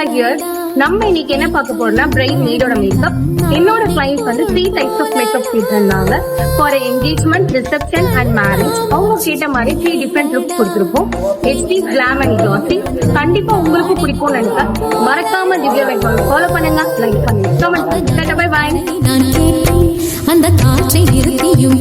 Here. நம்ம இன்னைக்கு என்ன பார்க்க போறோம்னா பிரைட் நீடோட மேக்கப். என்னோட கிளைண்ட்ஸ் வந்து 3 டைப்ஸ் ஆஃப் மேக்கப் கேட்டிருந்தாங்க. For engagement, reception and marriage. அவங்க கேட்ட மாதிரி 3 டிஃப்ரெண்ட் லுக்ஸ் கொடுத்துருப்போம். HD, glam and classy. கண்டிப்பா உங்களுக்கு பிடிக்கும்னு நினைக்கிறேன். மறக்காம திவ்யா மேக்கப் ஃபாலோ பண்ணுங்க, லைக் பண்ணுங்க, கமெண்ட் பண்ணுங்க. Bye bye. அந்த காற்றை நிறுத்தியும்